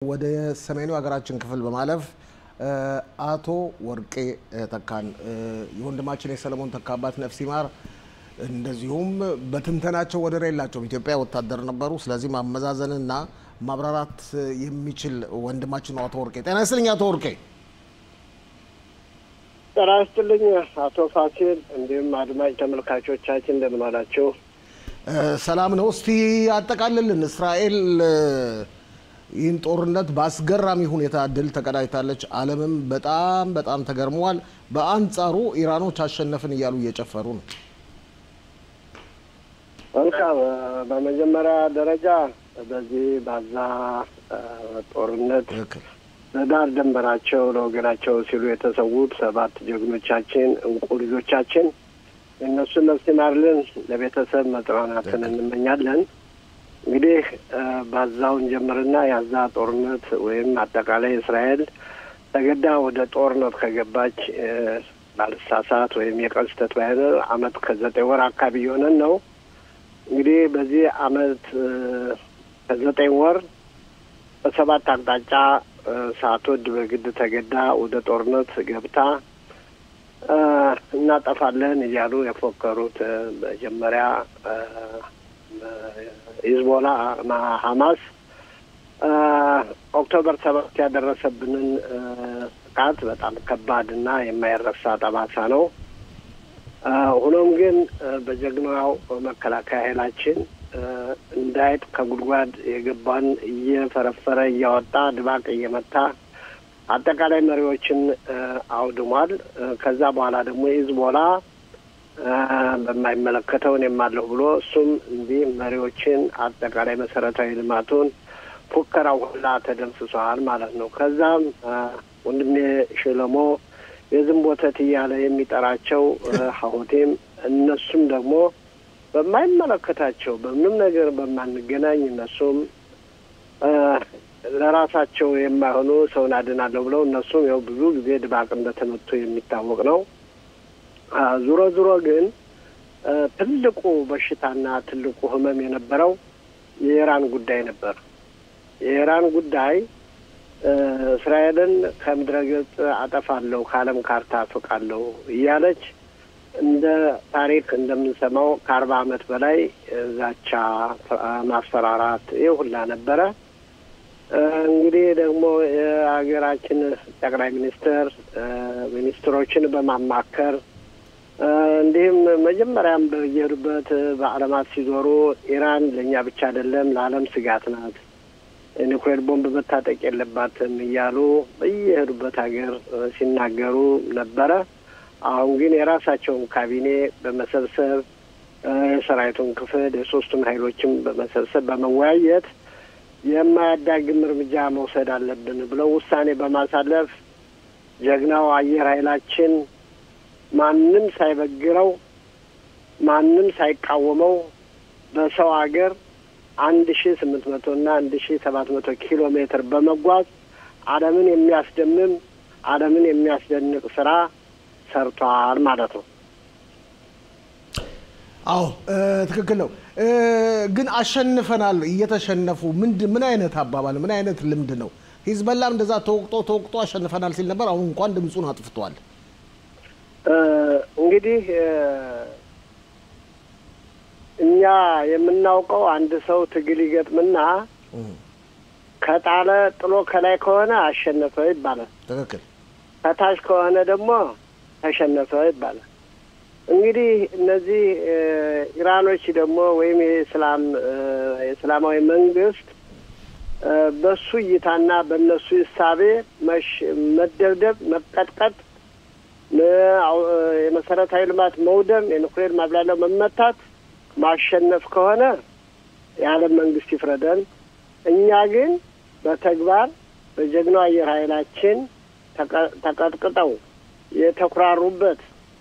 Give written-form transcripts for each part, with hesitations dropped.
ወደ ሰሜኑ ሀገራችን ክፍል በማለፍ አቶ ወርቄ ተካን የወንድማችን የሰለሞን ተካባት ነፍስ ይማር እንደዚሁም በትንተናቸው ወደር የላቸውም ኢትዮጵያ ወታደር ነበሩ። ስለዚህ ማመዛዘንና ማብራራት የሚችል ወንድማችን አቶ ወርቄ ጤና ይስጥልኝ። አቶ ወርቄ ጤና ይስጥልኝ አቶ ፋሲል፣ እንዲሁም አድማጭ ተመልካቾቻችን እንደምን አላችሁ? ሰላም ነው። እስቲ አጠቃልልን። እስራኤል ይህን ጦርነት በአስገራሚ ሁኔታ ድል ተቀዳጅታለች። ዓለምም በጣም ተገርመዋል። በአንጻሩ ኢራኖች አሸነፍን እያሉ እየጨፈሩ ነው። በመጀመሪያ ደረጃ በዚህ ባዛ ጦርነት ለዳር ድንበራቸው ለወገናቸው ሲሉ የተሰዉት 7 ጀግኖቻችን እንቁ ልጆቻችን እነሱን ነፍስ ይማርልን፣ ለቤተሰብ መጽናናትን እንመኛለን። እንግዲህ ባዛውን ጀምርና ያዛ ጦርነት ወይም አጠቃላይ እስራኤል ተገዳ ወደ ጦርነት ከገባች ባልሳሳት ወይም የቀን ስህተት ባይሆን ዓመት ከ9 ወር አካባቢ የሆነን ነው። እንግዲህ በዚህ ዓመት ከ9 ወር በ7 አቅጣጫ ሳትወድ በግድ ተገዳ ወደ ጦርነት ገብታ እናጠፋለን እያሉ የፎከሩት መጀመሪያ ሂዝቦላ ሐማስ ኦክቶበር 7 ያደረሰብንን ጥቃት በጣም ከባድና የማይረሳ ጠባሳ ነው። ሆኖም ግን በጀግናው መከላከያ ኃይላችን እንዳይጥ ከጉድጓድ የገባን እየፈረፈረ እያወጣ ድባቅ እየመታ አጠቃላይ መሪዎችን አውድሟል። ከዛ በኋላ ደግሞ ሂዝቦላ በማይመለከተውን የማለሁ ብሎ እሱም እንዲህ መሪዎችን አጠቃላይ መሰረታዊ ልማቱን ፉከራው ሁላ ተደምስሷል ማለት ነው። ከዛም ወንድሜ ሸለሞ የዝም ወተት እያለ የሚጠራቸው ሐውቴም እነሱም ደግሞ በማይመለከታቸው በምንም ነገር በማንገናኝ እነሱም ለራሳቸው የማይሆኑ ሰውን አድናለሁ ብለው እነሱም ያው ብዙ ጊዜ ድባቅ እንደተመቱ የሚታወቅ ነው። ዙሮ ግን ትልቁ በሽታና ትልቁ ህመም የነበረው የኢራን ጉዳይ ነበር። የኢራን ጉዳይ እስራኤልን ከምድረ ገጽ አጠፋለሁ ከዓለም ካርታ አፍቃለሁ እያለች እንደ ታሪክ እንደምንሰማው ከ40 ዓመት በላይ ዛቻ፣ ማስፈራራት ይህ ሁላ ነበረ። እንግዲህ ደግሞ የሀገራችን ጠቅላይ ሚኒስትር ሚኒስትሮችን በማማከር እንዲህም መጀመሪያም በየሄዱበት በዓለማት ሲዞሩ ኢራን ለእኛ ብቻ አይደለም ለዓለም ስጋት ናት፣ ኒውክሌር ቦምብ መታጠቅ የለባትም እያሉ በየሄዱበት ሀገር ሲናገሩ ነበረ። አሁን ግን የራሳቸውን ካቢኔ በመሰብሰብ የሰራዊቱን ክፍል የሶስቱን ኃይሎችም በመሰብሰብ በመወያየት የማያዳግም እርምጃ መውሰድ አለብን ብለው ውሳኔ በማሳለፍ ጀግናው አየር ኃይላችን ማንም ሳይበግረው ማንም ሳይቃወመው በሰው ሀገር 1800 እና 1700 ኪሎ ሜትር በመጓዝ ዓለምን የሚያስደምም ዓለምን የሚያስደንቅ ስራ ሰርቷል ማለት ነው። አዎ ትክክል ነው። ግን አሸንፈናል እየተሸነፉ ምን አይነት አባባል ምን አይነት ልምድ ነው? ሂዝቦላም እንደዛ ተወቅጦ አሸንፈናል ሲል ነበር። አሁን እንኳን ድምጹን አጥፍቷል። እንግዲህ እኛ የምናውቀው አንድ ሰው ትግል ይገጥምና ከጣለ ጥሎ ከላይ ከሆነ አሸነፈ ይባላል። ትክክል። ከታች ከሆነ ደግሞ ተሸነፈ ይባላል። እንግዲህ እነዚህ ኢራኖች ደግሞ ወይም የእስላማዊ መንግስት በሱ እይታና በእነሱ እሳቤ መደብደብ፣ መቀጥቀጥ፣ የመሰረታዊ ልማት መውደም፣ የኒውክሌር ማብላለው መመታት ማሸነፍ ከሆነ የዓለም መንግስት ይፍረደን። እኛ ግን በተግባር በጀግናው አየር ኃይላችን ተቀጥቅጠው የተኩራሩበት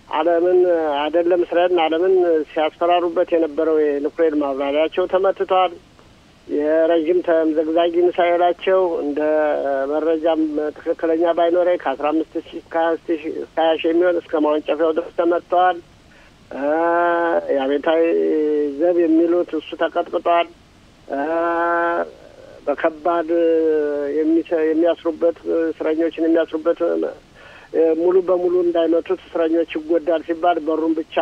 ዓለምን አይደለም እስራኤልን ዓለምን ሲያስፈራሩበት የነበረው የኒውክሌር ማብላያቸው ተመትቷል። የረጅም ተምዘግዛጊ ሚሳኤላቸው እንደ መረጃም ትክክለኛ ባይኖረ ከ15,000 እስከ 20,000 የሚሆን እስከ ማወንጨፊያው ድረስ ተመትተዋል። የአብዮታዊ ዘብ የሚሉት እሱ ተቀጥቅጧል። በከባድ የሚያስሩበት እስረኞችን የሚያስሩበት ሙሉ በሙሉ እንዳይመቱት እስረኞች ይጎዳል ሲባል በሩን ብቻ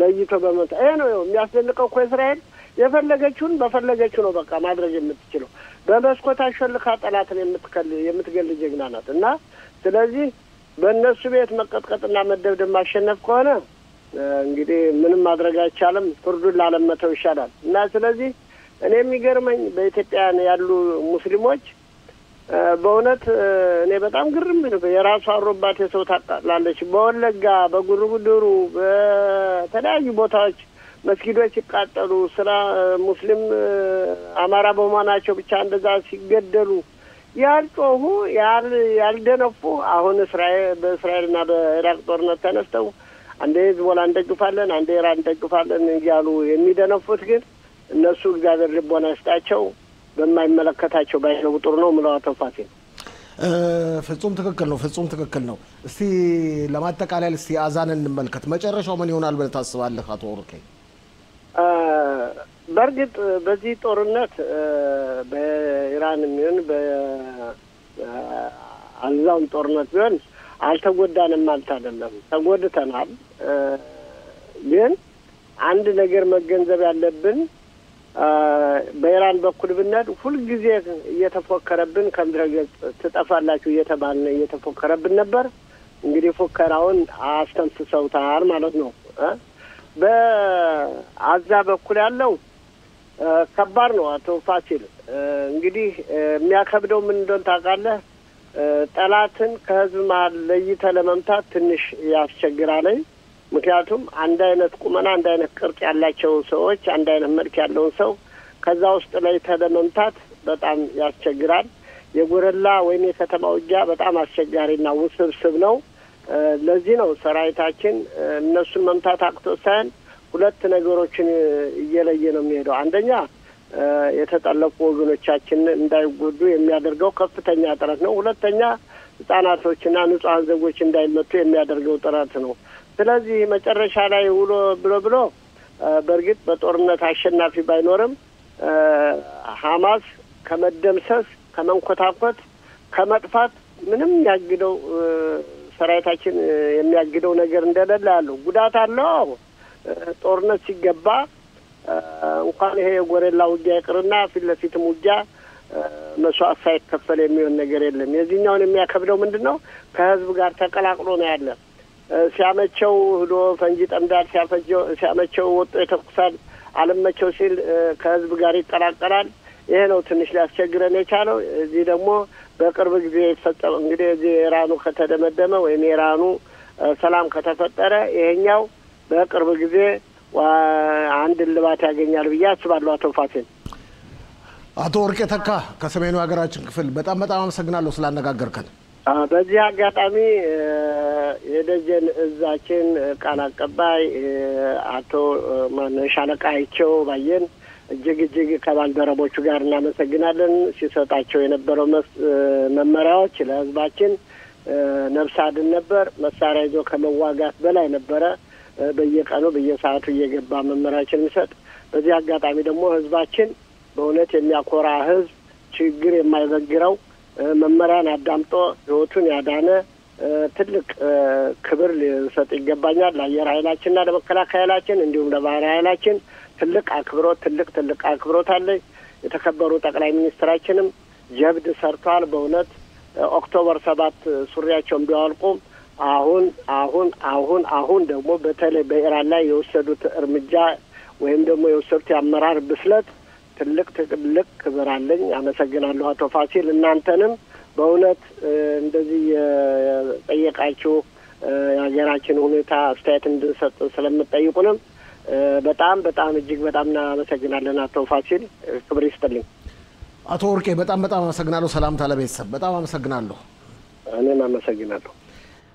ለይቶ በመታ ይሄ ነው የሚያስደንቀው እኮ እስራኤል የፈለገችውን በፈለገችው ነው በቃ ማድረግ የምትችለው በመስኮት አሸልካ ጠላትን የምትገል ጀግና ናት እና ስለዚህ በእነሱ ቤት መቀጥቀጥና መደብደብ ማሸነፍ ከሆነ እንግዲህ ምንም ማድረግ አይቻልም ፍርዱን ላለመተው ይሻላል እና ስለዚህ እኔ የሚገርመኝ በኢትዮጵያ ያሉ ሙስሊሞች በእውነት እኔ በጣም ግርም ነው የራሱ አሮባት የሰው ታጣላለች በወለጋ በጉርጉድሩ በተለያዩ ቦታዎች መስጊዶች ይቃጠሉ ስራ ሙስሊም አማራ በመሆናቸው ብቻ እንደዛ ሲገደሉ ያልጮሁ ያልደነፉ አሁን በእስራኤልና በኢራቅ ጦርነት ተነስተው አንዴ ሂዝቦላ እንደግፋለን አንዴ ኢራን እንደግፋለን እያሉ የሚደነፉት ግን እነሱ እግዚአብሔር ልቦና ይስጣቸው በማይመለከታቸው ባይገቡ ጥሩ ነው ምለው አቶ ፋሲል ፍጹም ትክክል ነው እስቲ ለማጠቃለል እስቲ አዛን እንመልከት መጨረሻው ምን ይሆናል ብለህ ታስባለህ አቶ ወርቄ በርግጥ በዚህ ጦርነት በኢራን ምን በአዛውን ጦርነት ቢሆን አልተጎዳንም ማለት አይደለም ተጎድተናል ግን አንድ ነገር መገንዘብ ያለብን በኢራን በኩል ብንሄድ ሁሉ ጊዜ እየተፎከረብን ከምድረገጽ ትጠፋላችሁ እየተፎከረብን ነበር እንግዲህ ፎከራውን አስተንፍሰውታል ማለት ነው በአዛ በኩል ያለው ከባድ ነው አቶ ፋሲል እንግዲህ የሚያከብደው ምን እንደሆነ ታውቃለህ ጠላትን ከህዝብ መሀል ለይተህ ለመምታት ትንሽ ያስቸግራል ምክንያቱም አንድ አይነት ቁመና አንድ አይነት ቅርጽ ያላቸው ሰዎች አንድ አይነት መልክ ያለውን ሰው ከዛ ውስጥ ላይ ተለመምታት በጣም ያስቸግራል የጎረላ ወይም የከተማ ውጊያ በጣም አስቸጋሪና ውስብስብ ነው ለዚህ ነው ሰራዊታችን እነሱን መምታት አቅቶ ሳይሆን ሁለት ነገሮችን እየለየ ነው የሚሄደው አንደኛ የተጠለፉ ወገኖቻችን እንዳይጎዱ የሚያደርገው ከፍተኛ ጥረት ነው ሁለተኛ ህጻናቶችና ንጹሃን ዜጎች እንዳይመቱ የሚያደርገው ጥረት ነው ስለዚህ መጨረሻ ላይ ብሎ በርግጥ በጦርነት አሸናፊ ባይኖርም ሐማስ ከመደምሰስ ከመንኮታኮት ከመጥፋት ምንም ያግደው ሰራዊታችን የሚያግደው ነገር እንደሌለ ያለው ጉዳት አለው ጦርነት ሲገባ እንኳን ይሄ የጎረላ ውጊያ ይቅርና ፊት ለፊትም ውጊያ መስዋዕት ሳይከፈል የሚሆን ነገር የለም የዚህኛውን የሚያከብደው ምንድነው ከህዝብ ጋር ተቀላቅሎ ነው ያለ ሲያመቸው ሄዶ ፈንጂ ጠምዳል ሲያመቸው ወጥቶ የተኩሳል አለመቸው ሲል ከህዝብ ጋር ይቀላቀላል ይሄ ነው ትንሽ ሊያስቸግረን የቻለው እዚህ ደግሞ በቅርብ ጊዜ ይፈጸም እንግዲህ እዚህ ኢራኑ ከተደመደመ ወይም ኢራኑ ሰላም ከተፈጠረ ይሄኛው በቅርብ ጊዜ አንድ ልባት ያገኛል ብዬ አስባለሁ አቶ ፋሲል አቶ ወርቄ ተካ ከሰሜኑ ሀገራችን ክፍል በጣም አመሰግናለሁ ስላነጋገርከን በዚህ አጋጣሚ የደጀን እዛችን ቃል አቀባይ አቶ ሻለቃይቸው ባየን እጅግ ከባልደረቦቹ ጋር እናመሰግናለን ሲሰጣቸው የነበረው መመሪያዎች ለህዝባችን ነፍስ አድን ነበር መሳሪያ ይዞ ከመዋጋት በላይ ነበረ በየቀኑ በየሰዓቱ እየገባ መመሪያችን የሚሰጥ በዚህ አጋጣሚ ደግሞ ህዝባችን በእውነት የሚያኮራ ህዝብ ችግር የማይበግረው መመሪያን አዳምጦ ህይወቱን ያዳነ ትልቅ ክብር ሊሰጥ ይገባኛል ለአየር ኃይላችንና ለመከላከያ ኃይላችን እንዲሁም ለባህር ኃይላችን ትልቅ አክብሮት አለ የተከበሩ ጠቅላይ ሚኒስትራችንም ጀብድ ሰርተዋል በእውነት ኦክቶበር 7 ሱሪያቸውን ቢያወልቁ አሁን ደግሞ በተለይ በኢራን ላይ የወሰዱት እርምጃ ወይም ደግሞ የወሰዱት የአመራር ብስለት ትልቅ ክብር አለኝ አመሰግናለሁ አቶ ፋሲል እናንተንም በእውነት እንደዚህ ጠየቃችሁ የሀገራችን ሁኔታ አስተያየት እንድንሰጥ ስለምትጠይቁንም በጣም እጅግ በጣም እናመሰግናለን አቶ ፋሲል ክብር ይስጥልኝ አቶ ወርቄ በጣም አመሰግናለሁ ሰላምታ ለቤተሰብ በጣም አመሰግናለሁ እኔም አመሰግናለሁ